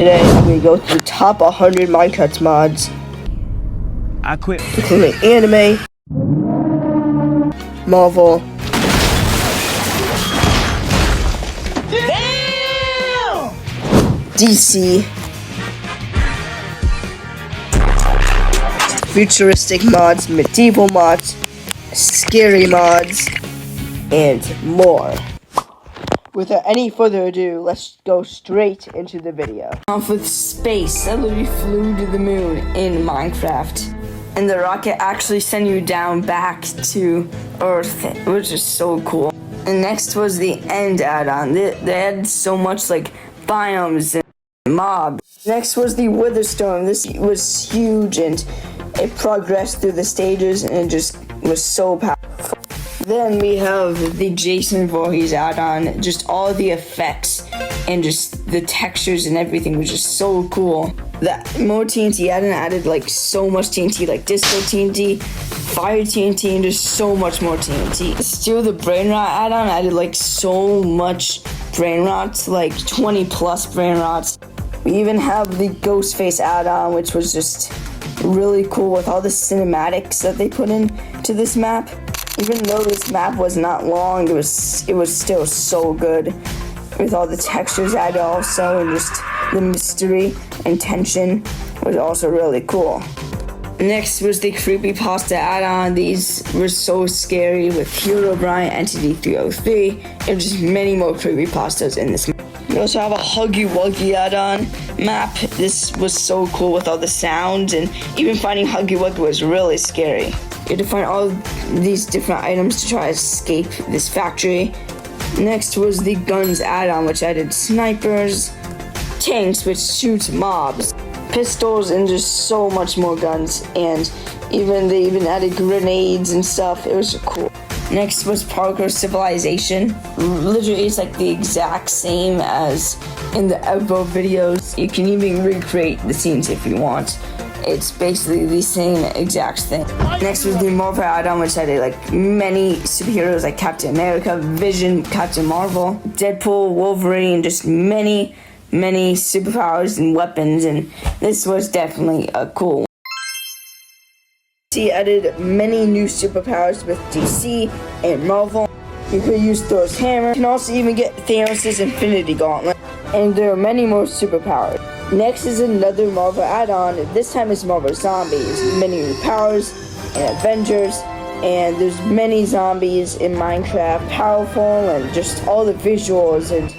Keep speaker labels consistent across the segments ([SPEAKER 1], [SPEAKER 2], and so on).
[SPEAKER 1] Today I'm going to go through the top 100 Minecraft mods.
[SPEAKER 2] I quit.
[SPEAKER 1] Including anime, Marvel,
[SPEAKER 2] Damn!
[SPEAKER 1] DC, futuristic mods, medieval mods, scary mods, and more. Without any further ado, let's go straight into the video.
[SPEAKER 3] Off with space that literally flew to the moon in Minecraft. And the rocket actually sent you down back to Earth, which is so cool. And next was the End add-on. They had so much like biomes and mobs. Next was the Witherstorm. This was huge and it progressed through the stages and it just was so powerful. Then we have the Jason Voorhees add-on, just all the effects and just the textures and everything was just so cool. That more TNT add-on added like so much TNT, like Disco TNT, Fire TNT, and just so much more TNT. Still the Brain Rot add-on added like so much brain rots, like 20 plus brain rots. We even have the Ghostface add-on, which was just really cool with all the cinematics that they put into this map. Even though this map was not long, it was still so good with all the textures added also, and just the mystery and tension was also really cool. Next was the Creepypasta add-on. These were so scary with Herobrine, Entity 303, and just many more creepypastas in this map. We also have a Huggy Wuggy add-on map. This was so cool with all the sounds, and even finding Huggy Wuggy was really scary. You had to find all these different items to try to escape this factory. Next was the Guns add-on, which added snipers, tanks which shoot mobs, pistols, and just so much more guns. And they even added grenades and stuff. It was cool. Next was Parkour Civilization. Literally, it's like the exact same as in the Evo videos. You can even recreate the scenes if you want. It's basically the same exact thing. Next was the Marvel add-on, which had like many superheroes like Captain America, Vision, Captain Marvel, Deadpool, Wolverine, just many superpowers and weapons, and this was definitely a cool one. DC added many new superpowers with DC and Marvel. You could use Thor's hammer. You can also even get Thanos' Infinity Gauntlet, and there are many more superpowers. Next is another Marvel add-on. This time it's Marvel Zombies. Many new powers and Avengers, and there's many zombies in Minecraft. Powerful, and just all the visuals and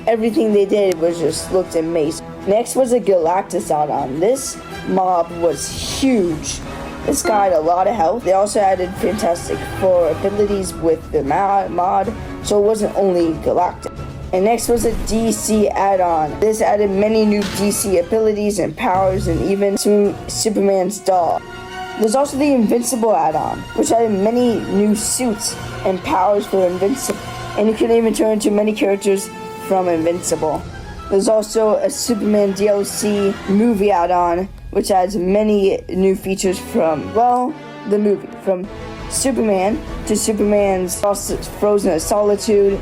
[SPEAKER 3] everything they did was just looked amazing. Next was a Galactus add-on. This mob was huge. This guy had a lot of health. They also added Fantastic Four abilities with the mod, so it wasn't only Galactus. And next was a DC add-on. This added many new DC abilities and powers, and even Superman's dog. There's also the Invincible add-on, which added many new suits and powers for Invincible. And you can even turn into many characters from Invincible. There's also a Superman DLC movie add-on, which adds many new features from, well, the movie. From Superman to Superman's Frozen Solitude.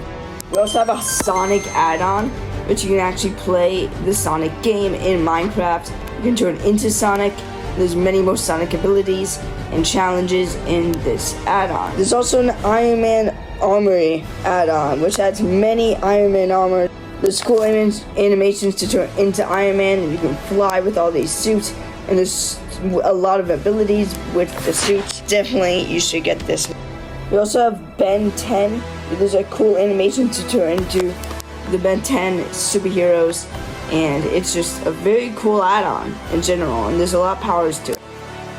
[SPEAKER 3] We also have a Sonic add-on, which you can actually play the Sonic game in Minecraft. You can turn into Sonic. There's many more Sonic abilities and challenges in this add-on. There's also an Iron Man Armory add-on, which adds many Iron Man armor. There's cool animations to turn into Iron Man, and you can fly with all these suits, and there's a lot of abilities with the suits. Definitely, you should get this one. We also have Ben 10. There's a cool animation to turn into the Ben 10 superheroes, and it's just a very cool add-on in general, and there's a lot of powers to it.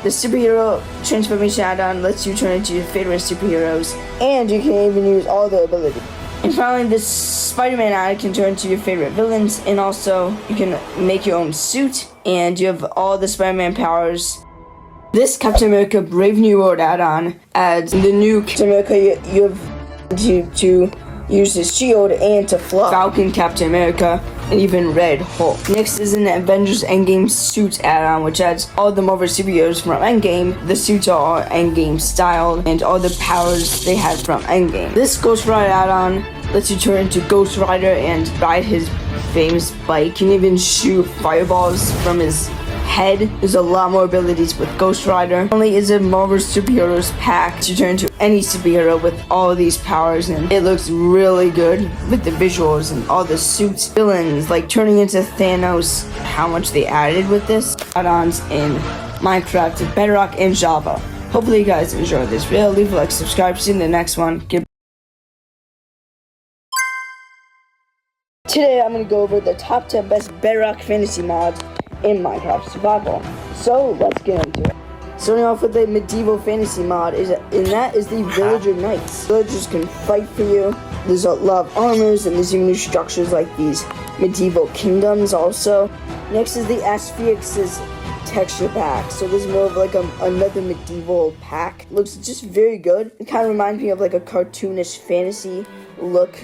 [SPEAKER 3] The superhero transformation add-on lets you turn into your favorite superheroes, and you can even use all the abilities. And finally, this Spider-Man add can turn into your favorite villains, and also you can make your own suit, and you have all the Spider-Man powers. This Captain America Brave New World add-on adds the new Captain America. You have to use his shield and to fly. Falcon, Captain America, and even Red Hulk. Next is an Avengers Endgame suits add-on, which adds all the Marvel superheroes from Endgame. The suits are Endgame styled, and all the powers they had from Endgame. This Ghost Rider add-on lets you turn into Ghost Rider and ride his famous bike. Can even shoot fireballs from his head. There's a lot more abilities with Ghost Rider. Not only is it Marvel Superheroes pack to turn into any superhero with all these powers, and it looks really good with the visuals and all the suits, villains, like turning into Thanos. How much they added with this add-ons in Minecraft, Bedrock, and Java. Hopefully you guys enjoyed this video. Leave a like, subscribe, see you in the next one. Today I'm going to go over the top 10 best Bedrock fantasy mods in Minecraft Survival. So let's get into it. Starting off with the medieval fantasy mod, and that is the Villager Knights. Villagers can fight for you. There's a lot of armors, and there's even new structures like these medieval kingdoms also. Next is the Asphyxis texture pack. So this is more of like another medieval pack. Looks just very good. It kind of reminds me of like a cartoonish fantasy look,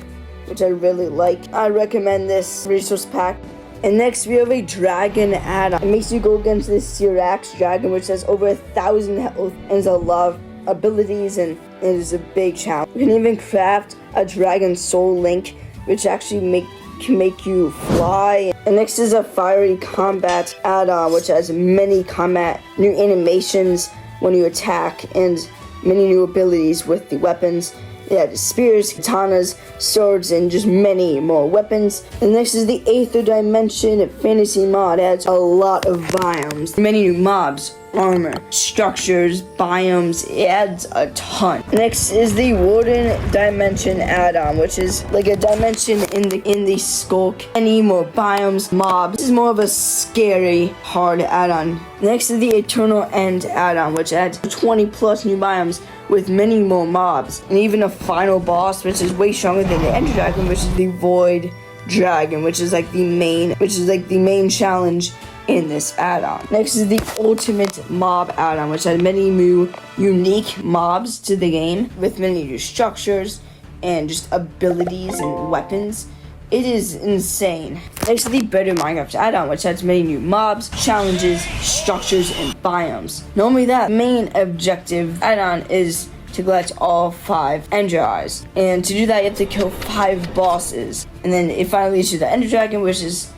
[SPEAKER 3] which I really like. I recommend this resource pack. And next we have a dragon add-on. It makes you go against this Syrax dragon, which has over 1,000 health and has a lot of abilities, and it is a big challenge. You can even craft a dragon soul link, which actually can make you fly. And next is a fiery combat add-on, which has many combat new animations when you attack and many new abilities with the weapons. Yeah, spears, katanas, swords, and just many more weapons. And next is the Aether Dimension Fantasy mod. It adds a lot of biomes, many new mobs, armor, structures, biomes. It adds a ton. Next is the Warden Dimension add-on, which is like a dimension in the skulk. Any more biomes, mobs. This is more of a scary, hard add-on. Next is the Eternal End add-on, which adds 20 plus new biomes with many more mobs, and even a final boss, which is way stronger than the Ender Dragon, which is the Void Dragon, which is like the main challenge in this add-on. Next is the Ultimate Mob add-on, which has many new unique mobs to the game with many new structures and just abilities and weapons. It is insane. Next is the Better Minecraft add-on, which has many new mobs, challenges, structures, and biomes. Not only that, main objective add-on is to collect all 5 Ender Eyes. And to do that, you have to kill 5 bosses. And then it finally leads to the Ender Dragon, which is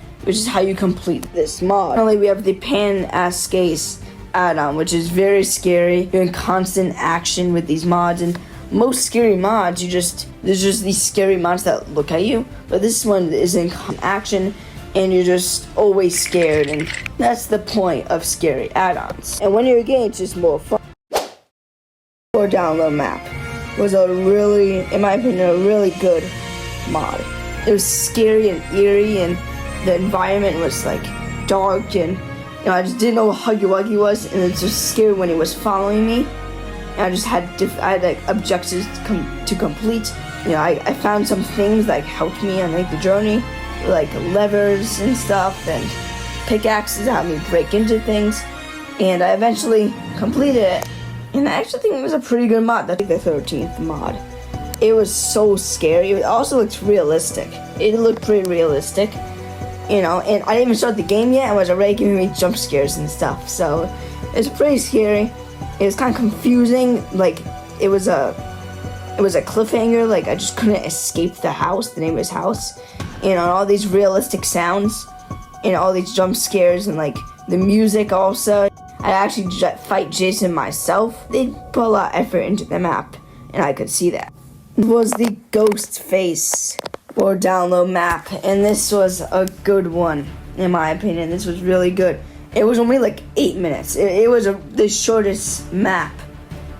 [SPEAKER 3] how you complete this mod. Finally, we have the Pan-Ascase add-on, which is very scary. You're in constant action with these mods, and most scary mods, there's just these scary mods that look at you, but this one is in action, and you're just always scared, and that's the point of scary add-ons. And when you're again, it's just more fun. Or download map was in my opinion, a really good mod. It was scary and eerie, and the environment was like dark, and I just didn't know what Huggy Wuggy was, and it's just scary when he was following me. And I just had like objectives to complete. I found some things that helped me on like the journey, like levers and stuff, and pickaxes that helped me break into things. And I eventually completed it. And I actually think it was a pretty good mod. That's like the 13th mod. It was so scary. It also looked realistic. It looked pretty realistic, and I didn't even start the game yet. I was already giving me jump scares and stuff. So it's pretty scary. It was kind of confusing. Like it was a cliffhanger. Like I just couldn't escape the name of his house. All these realistic sounds, and all these jump scares, and like the music also. I actually fight Jason myself. They put a lot of effort into the map, and I could see that. It was the Ghost Face or download map, and this was a good one in my opinion. This was really good. It was only like 8 minutes. It was the shortest map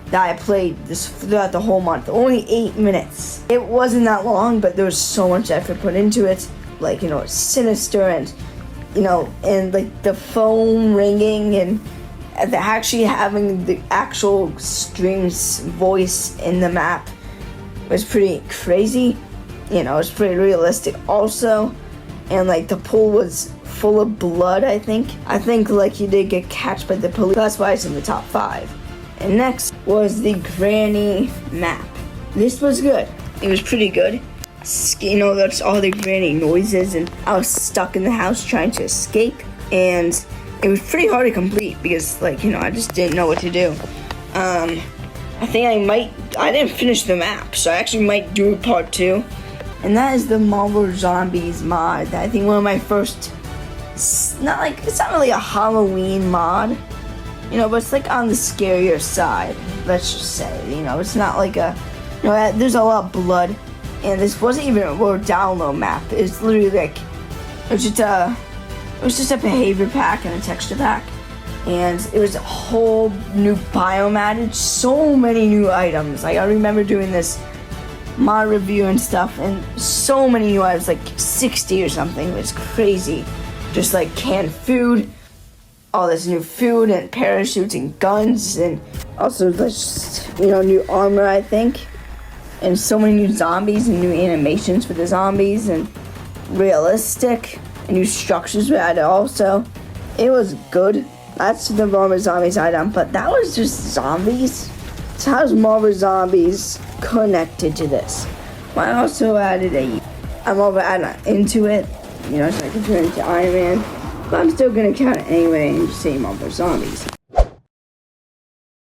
[SPEAKER 3] that I played throughout the whole month. Only 8 minutes. It wasn't that long, but there was so much effort put into it. Like, it's sinister, and and like the phone ringing, and actually having the actual stream's voice in the map was pretty crazy. It was pretty realistic also. And like the pool was full of blood, I think like he did get catched by the police. That's why it's in the top 5. And next was the Granny map. This was good. It was pretty good. That's all the granny noises, and I was stuck in the house trying to escape, and it was pretty hard to complete because I just didn't know what to do. I think I didn't finish the map, so I actually might do part 2. and that is the Marvel Zombies mod. I think one of my first, it's not really a Halloween mod, you know, but it's like on the scarier side, let's just say, you know, it's not like a, you know, there's a lot of blood, and this wasn't even a download map. It's literally like, it was just a behavior pack and a texture pack, and it was a whole new biome added, so many new items. Like, I remember doing this mod review and stuff, and so many new items, like 60 or something. It was crazy. Just like canned food, all this new food and parachutes and guns, and also just, you know, new armor, I think, and so many new zombies and new animations for the zombies, and realistic and new structures we added also. It was good. That's the Marvel Zombies item, but that was just zombies. So how's Marvel Zombies connected to this? Well, I also added a Marvel add-on into it, you know, so I can turn into Iron Man, but I'm still gonna count it anyway and just say Marvel Zombies.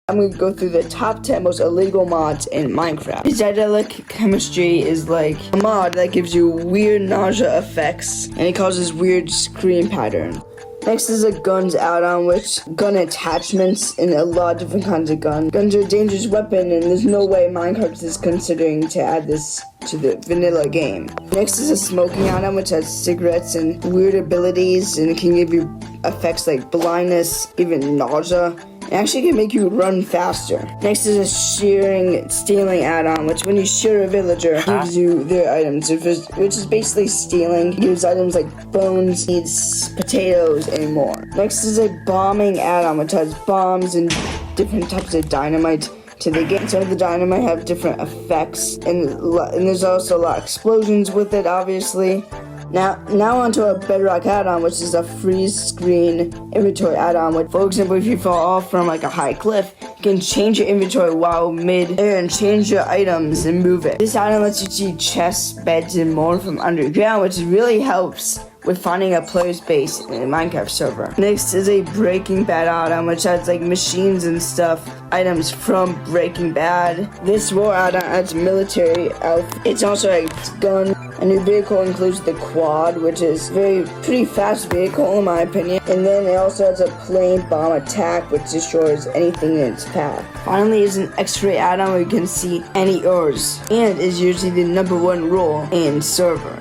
[SPEAKER 3] I'm gonna go through the top 10 most illegal mods in Minecraft. Psychedelic chemistry is like a mod that gives you weird nausea effects, and it causes weird scream pattern. Next is a guns add-on, which gun attachments in a lot of different kinds of guns. Guns are a dangerous weapon, and there's no way Minecraft is considering to add this to the vanilla game. Next is a smoking add-on, which has cigarettes and weird abilities, and it can give you effects like blindness, even nausea. It actually can make you run faster. Next is a stealing add-on, which when you shear a villager, gives you their items, which is basically stealing. It gives items like bones, seeds, potatoes, and more. Next is a bombing add-on, which has bombs and different types of dynamite to the game. Some of the dynamite have different effects, and there's also a lot of explosions with it, obviously. Now onto a Bedrock add-on, which is a freeze screen inventory add-on. Which, for example, if you fall off from like a high cliff, you can change your inventory while mid-air and change your items and move it. This add-on lets you see chests, beds, and more from underground, which really helps with finding a player's base in a Minecraft server. Next is a Breaking Bad add-on, which adds like machines and stuff, items from Breaking Bad. This war add-on adds military outfit. It's also a gun. A new vehicle includes the quad, which is pretty fast vehicle in my opinion. And then it also has a plane bomb attack, which destroys anything in its path. Finally is an X-ray add-on where you can see any ores, and is usually the #1 rule in server.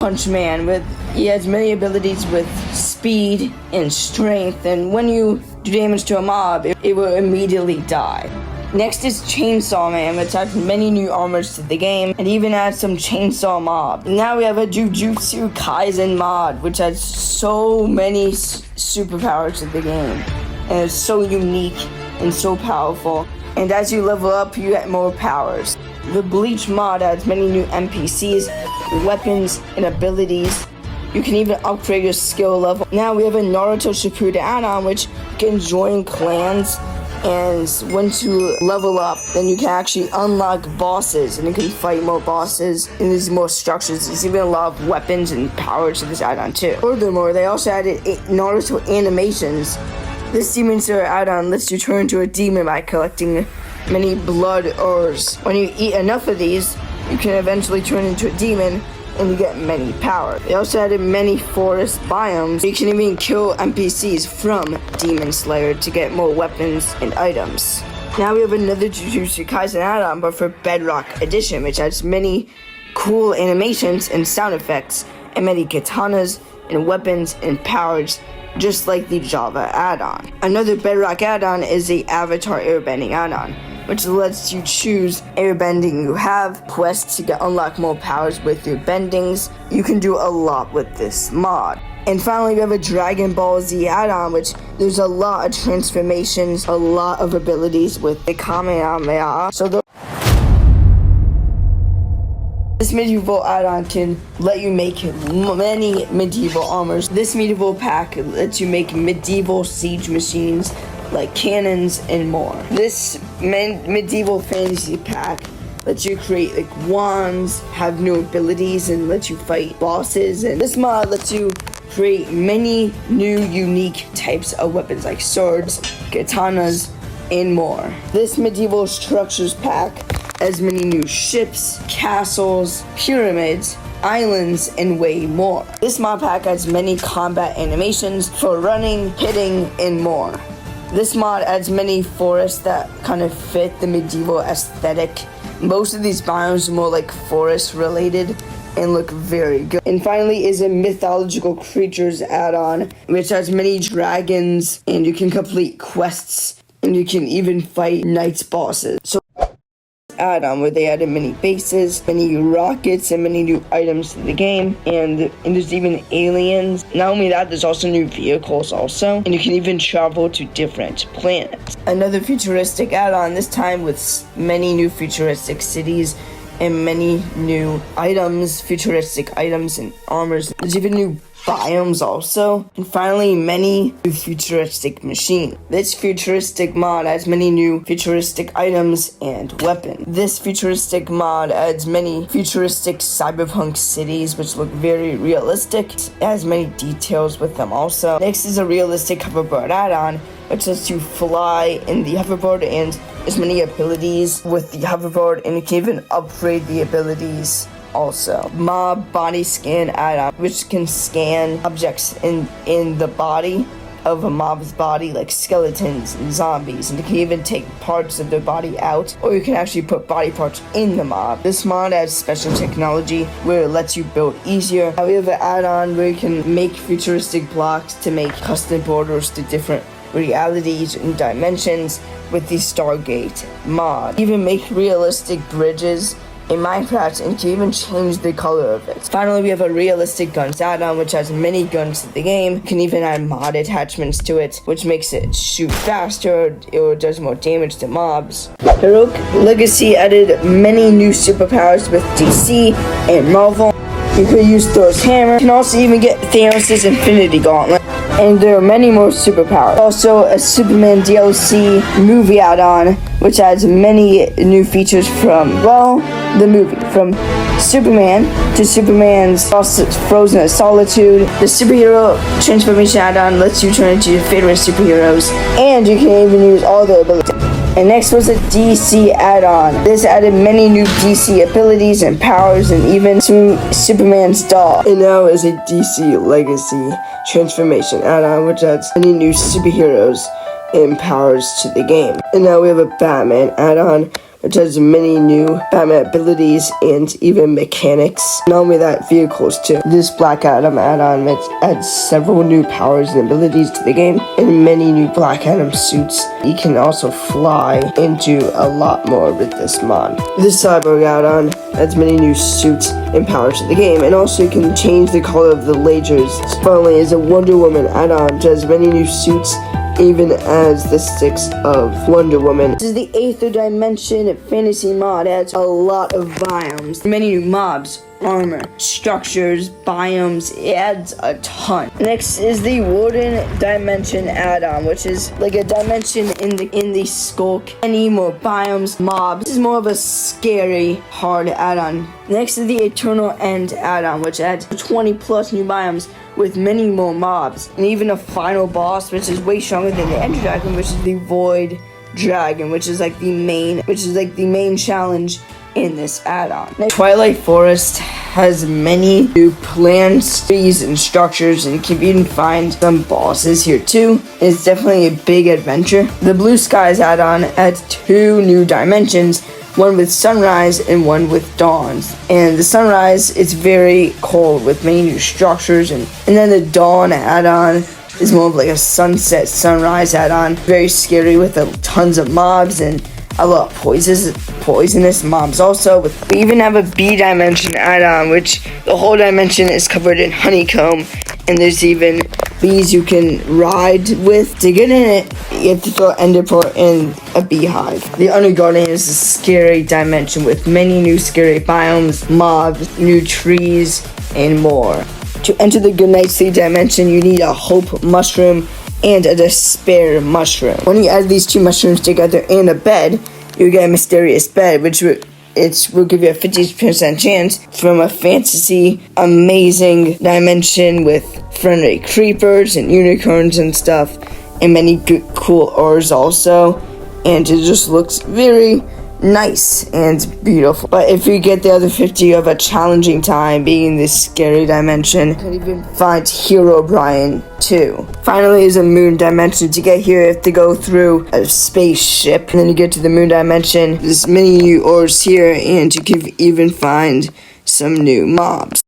[SPEAKER 3] Punch Man, he has many abilities with speed and strength, and when you do damage to a mob, it will immediately die. Next is Chainsaw Man, which adds many new armors to the game, and even adds some chainsaw mob. Now we have a Jujutsu Kaisen mod, which adds so many superpowers to the game, and it's so unique and so powerful. And as you level up, you get more powers. The Bleach mod adds many new NPCs, weapons, and abilities. You can even upgrade your skill level. Now we have a Naruto Shippuden add-on, which can join clans, and once you level up, then you can actually unlock bosses, and you can fight more bosses, and there's more structures. There's even a lot of weapons and powers to this add-on too. Furthermore, they also added Naruto animations. This Demon Slayer add-on lets you turn into a demon by collecting many blood ores. When you eat enough of these, you can eventually turn into a demon, and you get many power. They also added many forest biomes. You can even kill NPCs from Demon Slayer to get more weapons and items. Now we have another Jujutsu Kaisen add-on, but for Bedrock Edition, which adds many cool animations and sound effects, and many katanas and weapons and powers, just like the Java add-on. Another Bedrock add-on is the Avatar Airbending add-on, which lets you choose airbending you have, quests to unlock more powers with your bendings. You can do a lot with this mod. And finally, we have a Dragon Ball Z add-on, which there's a lot of transformations, a lot of abilities with the Kamehameha. So this medieval add-on can let you make many medieval armors. This medieval pack lets you make medieval siege machines, like cannons and more. This medieval fantasy pack lets you create like wands, have new abilities, and lets you fight bosses. And this mod lets you create many new unique types of weapons like swords, katanas, and more. This medieval structures pack as many new ships, castles, pyramids, islands, and way more. This mod pack adds many combat animations for running, hitting, and more. This mod adds many forests that kind of fit the medieval aesthetic. Most of these biomes are more like forest related and look very good. And finally is a mythological creatures add-on, which has many dragons, and you can complete quests, and you can even fight knights bosses. So add-on where they added many bases, many rockets, and many new items to the game, and there's even aliens. Not only that, there's also new vehicles also, and you can even travel to different planets. Another futuristic add-on, this time with many new futuristic cities and many new items, futuristic items and armors. There's even new biomes also, and finally many new futuristic machines. This futuristic mod adds many new futuristic items and weapons. This futuristic mod adds many futuristic cyberpunk cities which look very realistic. It has many details with them also. Next is a realistic hoverboard add-on, which lets you fly in the hoverboard, and there's many abilities with the hoverboard, and you can even upgrade the abilities also. Mob body scan add-on, which can scan objects in the body of a mob's body, like skeletons and zombies, and you can even take parts of their body out, or you can actually put body parts in the mob. This mod adds special technology where it lets you build easier. Now we have an add-on where you can make futuristic blocks to make custom borders to different realities and dimensions with the Stargate mod. Even make realistic bridges in Minecraft, and can even change the color of it. Finally, we have a realistic guns add-on, which has many guns to the game. You can even add mod attachments to it, which makes it shoot faster or does more damage to mobs. Heroic Legacy added many new superpowers with DC and Marvel. You could use Thor's hammer. You can also even get Thanos' Infinity Gauntlet. And there are many more superpowers. Also, a Superman DLC movie add-on, which adds many new features from, well, the movie. From Superman to Superman's Frozen at Solitude. The superhero transformation add-on lets you turn into your favorite superheroes, and you can even use all their abilities. And next was a DC add-on. This added many new DC abilities and powers, and even Superman's doll. And now is a DC Legacy transformation add-on, which adds many new superheroes and powers to the game. And now we have a Batman add-on, which has many new Batman abilities and even mechanics. Not only that, vehicles too. This Black Adam add-on adds several new powers and abilities to the game, and many new Black Adam suits. You can also fly and do a lot more with this mod. This Cyborg add-on adds many new suits and powers to the game, and also you can change the color of the lasers. Finally is a Wonder Woman add-on, which has many new suits, even as the sticks of Wonder Woman. This is the Aether Dimension fantasy mod. It adds a lot of biomes, many new mobs, armor, structures, biomes. It adds a ton. Next is the Warden Dimension add-on, which is like a dimension in the Skulk. Many more biomes, mobs. This is more of a scary, hard add-on. Next is the Eternal End add-on, which adds 20 plus new biomes with many more mobs, and even a final boss, which is way stronger than the Ender Dragon, which is the Void Dragon, which is like the main challenge in this add-on. Twilight Forest has many new plants, trees, and structures, and you can even find some bosses here too. It's definitely a big adventure. The Blue Skies add-on adds 2 new dimensions, one with sunrise and one with dawns. And the sunrise is very cold with many new structures, and then the dawn add-on is more of like a sunset sunrise add-on. Very scary with tons of mobs and a lot of poisonous mobs also. We even have a B dimension add-on, which the whole dimension is covered in honeycomb, and there's even bees you can ride with. To get in it, you have to throw ender pearl in a beehive. The Undergarden is a scary dimension with many new scary biomes, mobs, new trees, and more. To enter the Goodnight Sleep dimension, you need a hope mushroom and a despair mushroom. When you add these 2 mushrooms together in a bed, you get a mysterious bed, which will give you a 50% chance from a fantasy, amazing dimension with friendly creepers and unicorns and stuff, and many good, cool ores also. And it just looks very, nice and beautiful. But if you get the other 50, you have a challenging time being in this scary dimension. You can even find Hero Brian too. Finally is a moon dimension. To get here, you have to go through a spaceship, and then you get to the moon dimension. There's many ores here, and you can even find some new mobs.